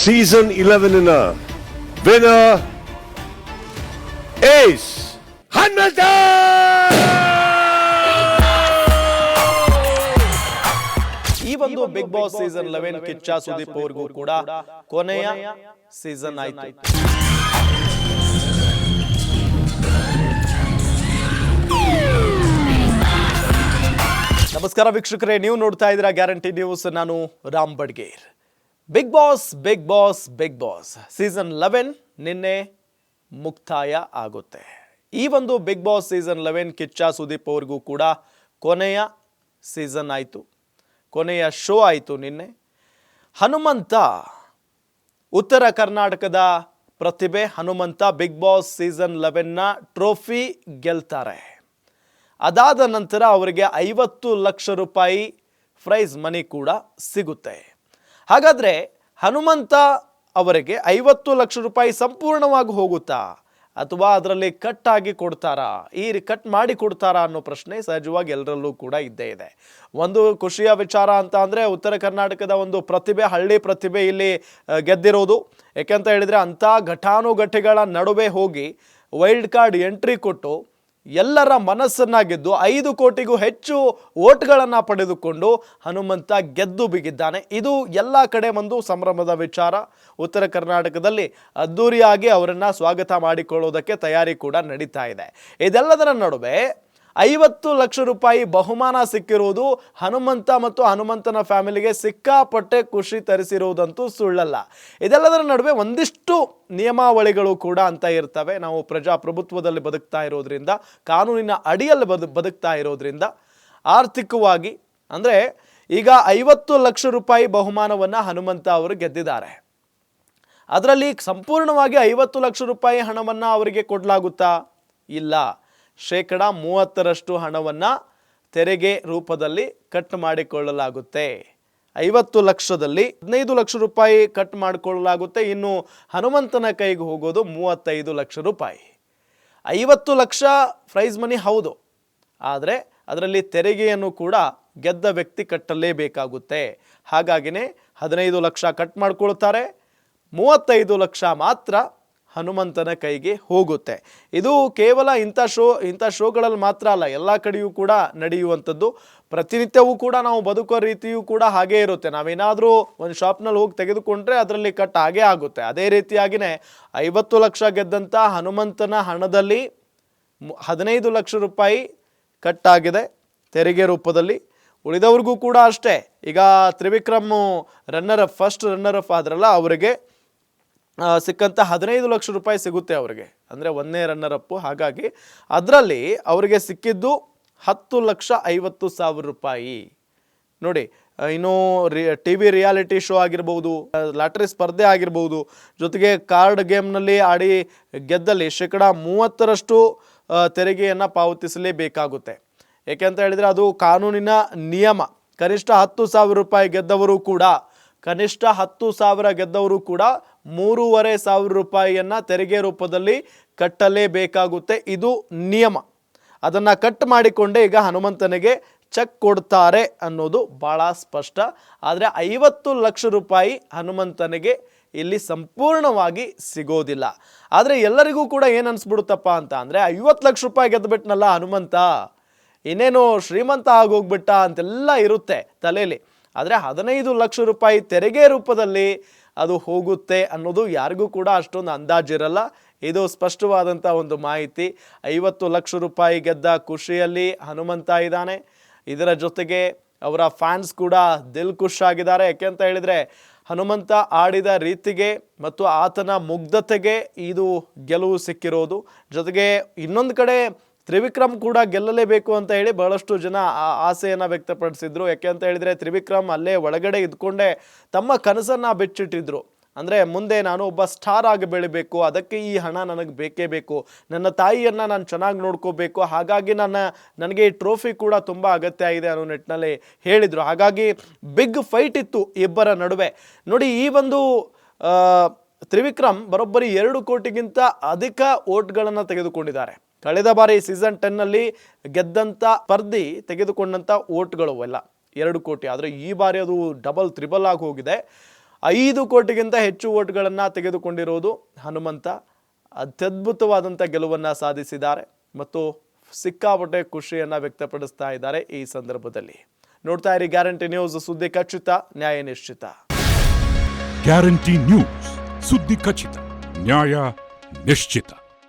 Season 11ನ winner is ಈ ಒಂದು Bigg boss season 11 Kichcha Sudeep ಅವರಿಗೂ ಕೂಡ ಕೊನೆಯ ಸೀಸನ್ ಆಯ್ತು. ನಮಸ್ಕಾರ ವೀಕ್ಷಕರೇ, ನೀವು ನೋಡ್ತಾ ಇದ್ದೀರಾ ಗ್ಯಾರಂಟಿ ನ್ಯೂಸ್. ನಾನು Ram Badger. Bigg boss season 11 ನಿನ್ನೆ ಮುಕ್ತಾಯ ಆಗುತ್ತೆ. ಈ ಒಂದು Bigg boss season 11 Kichcha Sudeep ಅವ್ರಿಗೂ ಕೂಡ ಕೊನೆಯ ಸೀಸನ್ ಆಯಿತು, ಕೊನೆಯ ಶೋ ಆಯಿತು ನಿನ್ನೆ. ಹನುಮಂತ, ಉತ್ತರ ಕರ್ನಾಟಕದ ಪ್ರತಿಭೆ ಹನುಮಂತ ಬಿಗ್ ಬಾಸ್ ಸೀಸನ್ 11ನ ಟ್ರೋಫಿ ಗೆಲ್ತಾರೆ. ಅದಾದ ನಂತರ ಅವರಿಗೆ 50 ಲಕ್ಷ ರೂಪಾಯಿ ಪ್ರೈಸ್ ಮನಿ ಕೂಡ ಸಿಗುತ್ತೆ. ಹಾಗಾದರೆ ಹನುಮಂತ ಅವರಿಗೆ 50 ಲಕ್ಷ ರೂಪಾಯಿ ಸಂಪೂರ್ಣವಾಗಿ ಹೋಗುತ್ತಾ ಅಥವಾ ಅದರಲ್ಲಿ ಕಟ್ ಆಗಿ ಕೊಡ್ತಾರಾ, ಕಟ್ ಮಾಡಿ ಕೊಡ್ತಾರಾ ಅನ್ನೋ ಪ್ರಶ್ನೆ ಸಹಜವಾಗಿ ಎಲ್ಲರಲ್ಲೂ ಕೂಡ ಇದ್ದೇ ಇದೆ. ಒಂದು ಖುಷಿಯ ವಿಚಾರ ಅಂತ ಅಂದರೆ ಉತ್ತರ ಕರ್ನಾಟಕದ ಒಂದು ಪ್ರತಿಭೆ, ಹಳ್ಳಿ ಪ್ರತಿಭೆ ಇಲ್ಲಿ ಗೆದ್ದಿರೋದು. ಯಾಕೆಂತ ಹೇಳಿದರೆ ಅಂಥ ಘಟಾನುಘಟಿಗಳ ನಡುವೆ ಹೋಗಿ ವೈಲ್ಡ್ ಕಾರ್ಡ್ ಎಂಟ್ರಿ ಕೊಟ್ಟು ಎಲ್ಲರ ಮನಸ್ಸನ್ನ ಗೆದ್ದು 5 ಕೋಟಿಗೂ ಹೆಚ್ಚು ವೋಟ್ಗಳನ್ನು ಪಡೆದುಕೊಂಡು ಹನುಮಂತ ಗೆದ್ದು ಬಿಗಿದ್ದಾನೆ. ಇದು ಎಲ್ಲ ಕಡೆ ಒಂದು ಸಂಭ್ರಮದ ವಿಚಾರ. ಉತ್ತರ ಕರ್ನಾಟಕದಲ್ಲಿ ಅದ್ದೂರಿಯಾಗಿ ಅವರನ್ನು ಸ್ವಾಗತ ಮಾಡಿಕೊಳ್ಳೋದಕ್ಕೆ ತಯಾರಿ ಕೂಡ ನಡೀತಾ ಇದೆ. ಇದೆಲ್ಲದರ ನಡುವೆ 50 ಲಕ್ಷ ರೂಪಾಯಿ ಬಹುಮಾನ ಸಿಕ್ಕಿರುವುದು ಹನುಮಂತ ಮತ್ತು ಹನುಮಂತನ ಫ್ಯಾಮಿಲಿಗೆ ಸಿಕ್ಕಾಪಟ್ಟೆ ಖುಷಿ ತರಿಸಿರುವುದಂತೂ ಸುಳ್ಳಲ್ಲ. ಇದೆಲ್ಲದರ ನಡುವೆ ಒಂದಿಷ್ಟು ನಿಯಮಾವಳಿಗಳು ಕೂಡ ಅಂತ ಇರ್ತವೆ. ನಾವು ಪ್ರಜಾಪ್ರಭುತ್ವದಲ್ಲಿ ಬದುಕ್ತಾ ಇರೋದ್ರಿಂದ, ಕಾನೂನಿನ ಅಡಿಯಲ್ಲಿ ಬದುಕ್ತಾ ಇರೋದ್ರಿಂದ ಆರ್ಥಿಕವಾಗಿ ಅಂದರೆ ಈಗ 50 ಲಕ್ಷ ರೂಪಾಯಿ ಬಹುಮಾನವನ್ನು ಹನುಮಂತ ಅವರು ಗೆದ್ದಿದ್ದಾರೆ. ಅದರಲ್ಲಿ ಸಂಪೂರ್ಣವಾಗಿ 50 ಲಕ್ಷ ರೂಪಾಯಿ ಹಣವನ್ನು ಅವರಿಗೆ ಕೊಡಲಾಗುತ್ತಾ? ಇಲ್ಲ. 30% ಹಣವನ್ನು ತೆರಿಗೆ ರೂಪದಲ್ಲಿ ಕಟ್ ಮಾಡಿಕೊಳ್ಳಲಾಗುತ್ತೆ. 50 ಲಕ್ಷದಲ್ಲಿ 15 ಲಕ್ಷ ರೂಪಾಯಿ ಕಟ್ ಮಾಡಿಕೊಳ್ಳಲಾಗುತ್ತೆ. ಇನ್ನು ಹನುಮಂತನ ಕೈಗೆ ಹೋಗೋದು 35 ಲಕ್ಷ ರೂಪಾಯಿ. 50 ಲಕ್ಷ ಪ್ರೈಸ್ ಮನಿ ಹೌದು, ಆದರೆ ಅದರಲ್ಲಿ ತೆರಿಗೆಯನ್ನು ಕೂಡ ಗೆದ್ದ ವ್ಯಕ್ತಿ ಕಟ್ಟಲೇಬೇಕಾಗುತ್ತೆ. ಹಾಗಾಗಿನೇ 15 ಲಕ್ಷ ಕಟ್ ಮಾಡಿಕೊಳ್ತಾರೆ, 35 ಲಕ್ಷ ಮಾತ್ರ ಹನುಮಂತನ ಕೈಗೆ ಹೋಗುತ್ತೆ. ಇದು ಕೇವಲ ಇಂಥ ಶೋಗಳಲ್ಲಿ ಮಾತ್ರ ಅಲ್ಲ, ಎಲ್ಲ ಕಡೆಯೂ ಕೂಡ ನಡೆಯುವಂಥದ್ದು. ಪ್ರತಿನಿತ್ಯವೂ ಕೂಡ ನಾವು ಬದುಕೋ ರೀತಿಯೂ ಕೂಡ ಹಾಗೇ ಇರುತ್ತೆ. ನಾವೇನಾದರೂ ಒಂದು ಶಾಪ್ನಲ್ಲಿ ಹೋಗಿ ತೆಗೆದುಕೊಂಡ್ರೆ ಅದರಲ್ಲಿ ಕಟ್ ಆಗೇ ಆಗುತ್ತೆ. ಅದೇ ರೀತಿಯಾಗಿಯೇ 50 ಲಕ್ಷ ಗೆದ್ದಂಥ ಹನುಮಂತನ ಹಣದಲ್ಲಿ 15 ಲಕ್ಷ ರೂಪಾಯಿ ಕಟ್ ಆಗಿದೆ ತೆರಿಗೆ ರೂಪದಲ್ಲಿ. ಉಳಿದವ್ರಿಗೂ ಕೂಡ ಅಷ್ಟೇ. ಈಗ ತ್ರಿವಿಕ್ರಮ್ ಫಸ್ಟ್ ರನ್ನರ್ ಅಪ್ ಆದ್ರಲ್ಲ, ಅವರಿಗೆ ಸಿಕ್ಕಂಥ 15 ಲಕ್ಷ ರೂಪಾಯಿ ಸಿಗುತ್ತೆ ಅವರಿಗೆ, ಅಂದರೆ 1ನೇ ರನ್ನರ್ ಅಪ್ಪು. ಹಾಗಾಗಿ ಅದರಲ್ಲಿ ಅವರಿಗೆ ಸಿಕ್ಕಿದ್ದು 10,50,000 ರೂಪಾಯಿ. ನೋಡಿ, ಇನ್ನು TV ರಿಯಾಲಿಟಿ ಶೋ ಆಗಿರ್ಬೋದು, ಲಾಟ್ರಿ ಸ್ಪರ್ಧೆ ಆಗಿರ್ಬೋದು, ಜೊತೆಗೆ ಕಾರ್ಡ್ ಗೇಮ್ನಲ್ಲಿ ಆಡಿ ಗೆದ್ದಲ್ಲಿ 30% ತೆರಿಗೆಯನ್ನು ಪಾವತಿಸಲೇಬೇಕಾಗುತ್ತೆ. ಏಕೆಂತ ಹೇಳಿದರೆ ಅದು ಕಾನೂನಿನ ನಿಯಮ. ಕನಿಷ್ಠ 10,000 ರೂಪಾಯಿ ಗೆದ್ದವರು ಕೂಡ 3,500 ರೂಪಾಯಿಯನ್ನು ತೆರಿಗೆ ರೂಪದಲ್ಲಿ ಕಟ್ಟಲೇಬೇಕಾಗುತ್ತೆ. ಇದು ನಿಯಮ. ಅದನ್ನು ಕಟ್ ಮಾಡಿಕೊಂಡೇ ಈಗ ಹನುಮಂತನಿಗೆ ಚೆಕ್ ಕೊಡ್ತಾರೆ ಅನ್ನೋದು ಭಾಳ ಸ್ಪಷ್ಟ. ಆದರೆ 50 ಲಕ್ಷ ರೂಪಾಯಿ ಹನುಮಂತನಿಗೆ ಇಲ್ಲಿ ಸಂಪೂರ್ಣವಾಗಿ ಸಿಗೋದಿಲ್ಲ. ಆದರೆ ಎಲ್ಲರಿಗೂ ಕೂಡ ಏನು ಅನಿಸ್ಬಿಡುತ್ತಪ್ಪ ಅಂತ ಅಂದರೆ, 50 ಲಕ್ಷ ರೂಪಾಯಿ ಗೆದ್ದುಬಿಟ್ನಲ್ಲ ಹನುಮಂತ, ಇನ್ನೇನು ಶ್ರೀಮಂತ ಆಗೋಗ್ಬಿಟ್ಟ ಅಂತೆಲ್ಲ ಇರುತ್ತೆ ತಲೆಯಲ್ಲಿ. ಆದರೆ 15 ಲಕ್ಷ ರೂಪಾಯಿ ತೆರಿಗೆ ರೂಪದಲ್ಲಿ ಅದು ಹೋಗುತ್ತೆ ಅನ್ನೋದು ಯಾರಿಗೂ ಕೂಡ ಅಷ್ಟೊಂದು ಅಂದಾಜಿರಲ್ಲ. ಇದು ಸ್ಪಷ್ಟವಾದಂಥ ಒಂದು ಮಾಹಿತಿ. 50 ಲಕ್ಷ ರೂಪಾಯಿ ಗೆದ್ದ ಖುಷಿಯಲ್ಲಿ ಹನುಮಂತ ಇದ್ದಾನೆ. ಇದರ ಜೊತೆಗೆ ಅವರ ಫ್ಯಾನ್ಸ್ ಕೂಡ ದಿಲ್ ಖುಷಾಗಿದ್ದಾರೆ. ಯಾಕೆಂತ ಹೇಳಿದರೆ ಹನುಮಂತ ಆಡಿದ ರೀತಿಗೆ ಮತ್ತು ಆತನ ಮುಗ್ಧತೆಗೆ ಇದು ಗೆಲುವು ಸಿಕ್ಕಿರೋದು. ಜೊತೆಗೆ ಇನ್ನೊಂದು ಕಡೆ ತ್ರಿವಿಕ್ರಮ್ ಕೂಡ ಗೆಲ್ಲಲೇಬೇಕು ಅಂತ ಹೇಳಿ ಬಹಳಷ್ಟು ಜನ ಆಸೆಯನ್ನು ವ್ಯಕ್ತಪಡಿಸಿದ್ರು. ಯಾಕೆ ಅಂತ ಹೇಳಿದರೆ ತ್ರಿವಿಕ್ರಮ್ ಅಲ್ಲೇ ಒಳಗಡೆ ಇದ್ಕೊಂಡೇ ತಮ್ಮ ಕನಸನ್ನು ಬಿಚ್ಚಿಟ್ಟಿದ್ರು. ಅಂದರೆ ಮುಂದೆ ನಾನು ಒಬ್ಬ ಸ್ಟಾರ್ ಆಗಿ ಬೆಳಿಬೇಕು, ಅದಕ್ಕೆ ಈ ಹಣ ನನಗೆ ಬೇಕೇ ಬೇಕು, ನನ್ನ ತಾಯಿಯನ್ನು ನಾನು ಚೆನ್ನಾಗಿ ನೋಡ್ಕೋಬೇಕು, ಹಾಗಾಗಿ ನನಗೆ ಈ ಟ್ರೋಫಿ ಕೂಡ ತುಂಬ ಅಗತ್ಯ ಇದೆ ಅನ್ನೋ ನಿಟ್ಟಿನಲ್ಲಿ ಹೇಳಿದರು. ಹಾಗಾಗಿ ಬಿಗ್ ಫೈಟ್ ಇತ್ತು ಇಬ್ಬರ ನಡುವೆ. ನೋಡಿ, ಈ ಒಂದು ತ್ರಿವಿಕ್ರಮ್ ಬರೋಬ್ಬರಿ 2 ಕೋಟಿಗಿಂತ ಅಧಿಕ ವೋಟ್ಗಳನ್ನು ತೆಗೆದುಕೊಂಡಿದ್ದಾರೆ. ಕಳೆದ ಬಾರಿ ಸೀಸನ್ 10ನಲ್ಲಿ ಗೆದ್ದಂಥ ಸ್ಪರ್ಧಿ ತೆಗೆದುಕೊಂಡಂಥ ವೋಟ್ಗಳು ಎಲ್ಲ 2 ಕೋಟಿ. ಆದರೆ ಈ ಬಾರಿ ಅದು ಡಬಲ್ ತ್ರಿಬಲ್ ಆಗಿ ಹೋಗಿದೆ. 5 ಕೋಟಿಗಿಂತ ಹೆಚ್ಚು ಓಟ್ಗಳನ್ನು ತೆಗೆದುಕೊಂಡಿರೋದು ಹನುಮಂತ. ಅತ್ಯದ್ಭುತವಾದಂಥ ಗೆಲುವನ್ನು ಸಾಧಿಸಿದ್ದಾರೆ ಮತ್ತು ಸಿಕ್ಕಾಪಟ್ಟೆ ಖುಷಿಯನ್ನು ವ್ಯಕ್ತಪಡಿಸ್ತಾ ಇದ್ದಾರೆ ಈ ಸಂದರ್ಭದಲ್ಲಿ. ನೋಡ್ತಾ ಇರಿ ಗ್ಯಾರಂಟಿ ನ್ಯೂಸ್, ಸುದ್ದಿ ಖಚಿತ, ನ್ಯಾಯ ನಿಶ್ಚಿತ. ಗ್ಯಾರಂಟಿ ನ್ಯೂಸ್, ಸುದ್ದಿ ಖಚಿತ, ನ್ಯಾಯ ನಿಶ್ಚಿತ.